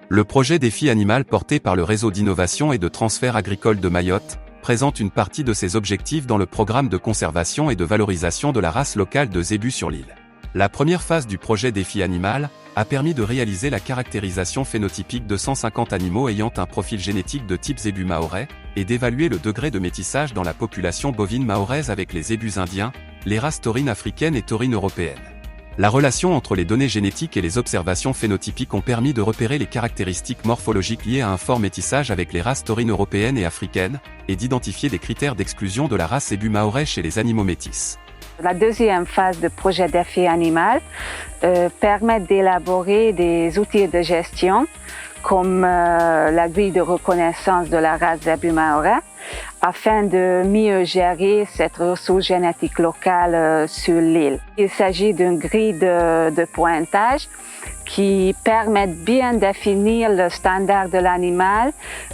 Le projet Défi Animal porté par le réseau d'innovation et de transfert agricole de Mayotte présente une partie de ses objectifs dans le programme de conservation et de valorisation de la race locale de zébus sur l'île. La première phase du projet Défi Animal a permis de réaliser la caractérisation phénotypique de 150 animaux ayant un profil génétique de type zébu mahorais et d'évaluer le degré de métissage dans la population bovine mahoraise avec les zébus indiens, les races taurines africaines et taurines européennes. La relation entre les données génétiques et les observations phénotypiques ont permis de repérer les caractéristiques morphologiques liées à un fort métissage avec les races taurines européennes et africaines, et d'identifier des critères d'exclusion de la race zébu mahorais chez les animaux métis. La deuxième phase du projet Défi Animal permet d'élaborer des outils de gestion comme la grille de reconnaissance de la race zébu mahorais afin de mieux gérer cette ressource génétique locale sur l'île. Il s'agit d'une grille de pointage qui permet de bien définir le standard de l'animal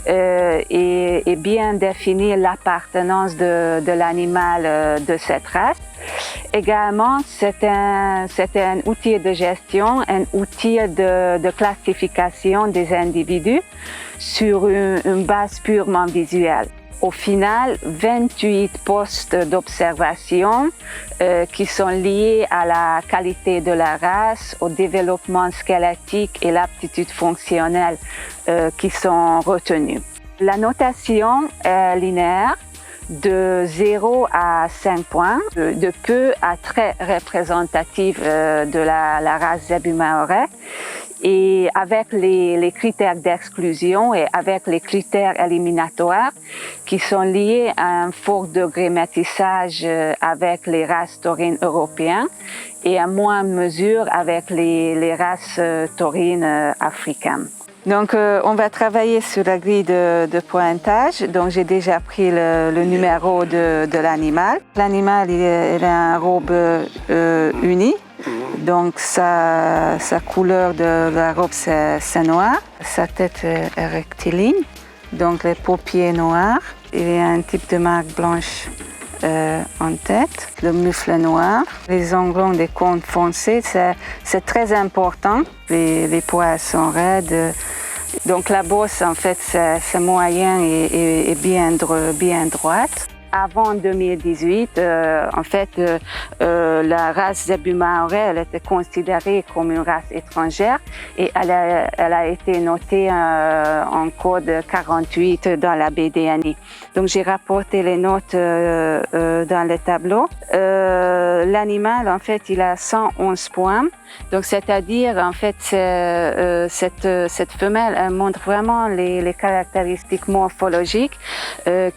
et bien définir l'appartenance de l'animal de cette race. Également, c'est un outil de gestion, un outil de classification des individus sur une base purement visuelle. Au final, 28 postes d'observation qui sont liés à la qualité de la race, au développement squelettique et l'aptitude fonctionnelle qui sont retenus. La notation est linéaire de 0 à 5 points, de peu à très représentative de la race zébu mahorais. Et avec les critères d'exclusion et avec les critères éliminatoires qui sont liés à un fort degré métissage avec les races taurines européennes et à moindre mesure avec les races taurines africaines. Donc, on va travailler sur la grille de pointage. Donc, j'ai déjà pris le numéro de l'animal. L'animal, il a une robe unie. Donc, sa couleur de la robe, c'est noir. Sa tête est rectiligne. Donc, les paupières noires. Il y a un type de marque blanche en tête. Le mufle noir. Les ongles des cônes foncés, c'est très important. Les poils sont raides. Donc, la bosse, en fait, c'est moyen et bien droite. Avant 2018, en fait, la race zébu mahorais, elle était considérée comme une race étrangère et elle a été notée en code 48 dans la BDNI. Donc, j'ai rapporté les notes dans le tableau. L'animal, en fait, il a 111 points. Donc, c'est-à-dire, en fait, cette femelle, elle montre vraiment les caractéristiques morphologiques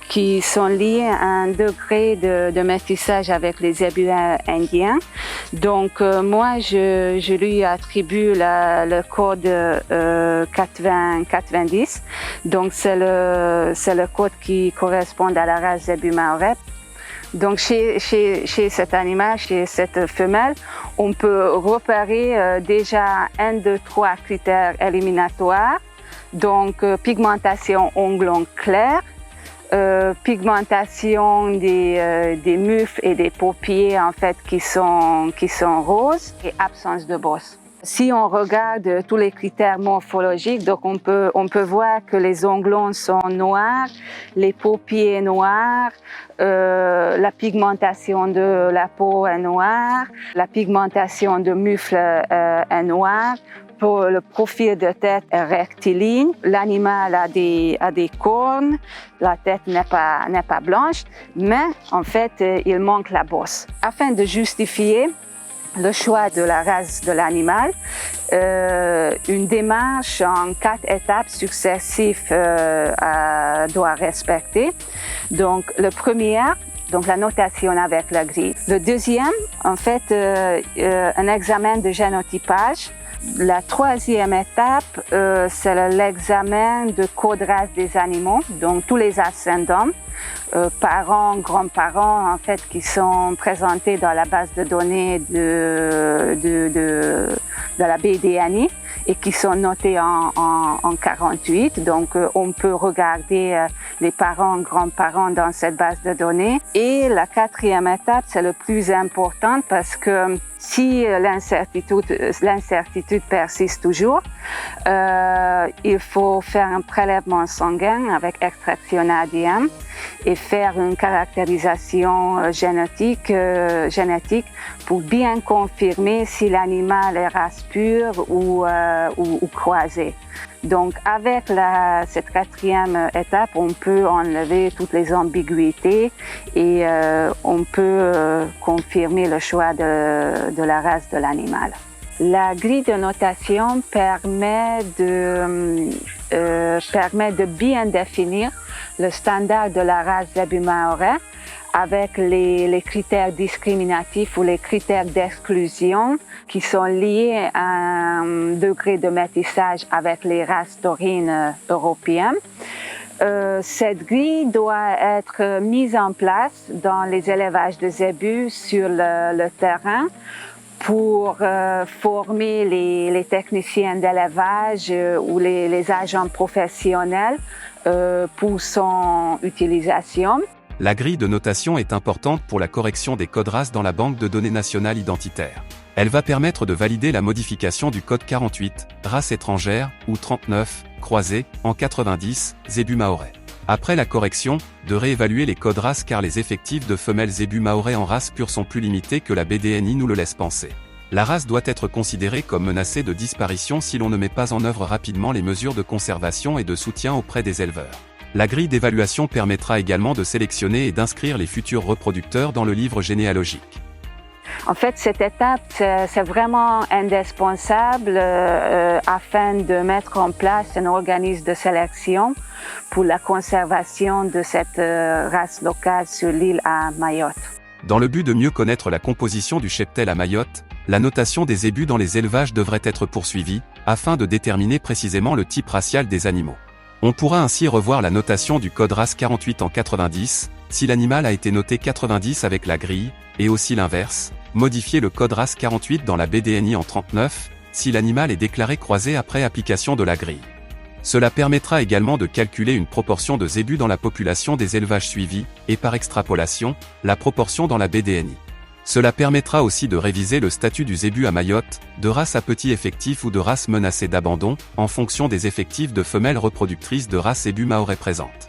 qui sont liées à un degré de métissage avec les zébus indiens. Donc, moi, je lui attribue le code 90. Donc, c'est le code qui correspond à la race zébu mahorais. Donc, chez cet animal, chez cette femelle, on peut repérer déjà 1, 2, 3 critères éliminatoires. Donc, pigmentation ongles clairs, pigmentation des mufles et des paupières en fait qui sont roses et absence de bosse. Si on regarde tous les critères morphologiques, donc on peut voir que les ongles sont noirs, les paupières noires, la pigmentation de la peau est noire, la pigmentation de mufle est noire. Pour le profil de tête est rectiligne, l'animal a des cornes, la tête n'est pas blanche, mais en fait il manque la bosse. Afin de justifier le choix de la race de l'animal, une démarche en 4 étapes successives doit respecter. Donc, le premier, donc la notation avec la grille. Le deuxième, en fait, un examen de génotypage. La troisième étape, c'est l'examen de code race des animaux, donc tous les ascendants, parents, grands-parents, en fait, qui sont présentés dans la base de données de la BDNI et qui sont notés en 48. Donc, on peut regarder les parents, grands-parents dans cette base de données. Et la quatrième étape, c'est le plus important parce que Si l'incertitude persiste toujours, il faut faire un prélèvement sanguin avec extraction ADN et faire une caractérisation génétique pour bien confirmer si l'animal est race pure ou croisée. Donc avec cette quatrième étape, on peut enlever toutes les ambiguïtés et on peut confirmer le choix de la race de l'animal. La grille de notation permet de bien définir le standard de la race Zebu maorais avec les critères discriminatifs ou les critères d'exclusion qui sont liés à un degré de métissage avec les races taurines européennes. Cette grille doit être mise en place dans les élevages de zébus sur le terrain pour former les techniciens d'élevage ou les agents professionnels pour son utilisation. La grille de notation est importante pour la correction des codes races dans la banque de données nationale identitaire. Elle va permettre de valider la modification du code 48, race étrangère, ou 39, croisée, en 90, zébu maorais. Après la correction, de réévaluer les codes races car les effectifs de femelles zébu maorais en race pure sont plus limités que la BDNI nous le laisse penser. La race doit être considérée comme menacée de disparition si l'on ne met pas en œuvre rapidement les mesures de conservation et de soutien auprès des éleveurs. La grille d'évaluation permettra également de sélectionner et d'inscrire les futurs reproducteurs dans le livre généalogique. En fait, cette étape, c'est vraiment indispensable afin de mettre en place un organisme de sélection pour la conservation de cette race locale sur l'île à Mayotte. Dans le but de mieux connaître la composition du cheptel à Mayotte, la notation des zébus dans les élevages devrait être poursuivie, afin de déterminer précisément le type racial des animaux. On pourra ainsi revoir la notation du code race 48 en 90, si l'animal a été noté 90 avec la grille, et aussi l'inverse, modifier le code race 48 dans la BDNI en 39, si l'animal est déclaré croisé après application de la grille. Cela permettra également de calculer une proportion de zébus dans la population des élevages suivis, et par extrapolation, la proportion dans la BDNI. Cela permettra aussi de réviser le statut du zébu à Mayotte, de race à petit effectif ou de race menacée d'abandon, en fonction des effectifs de femelles reproductrices de race zébu maorais présentes.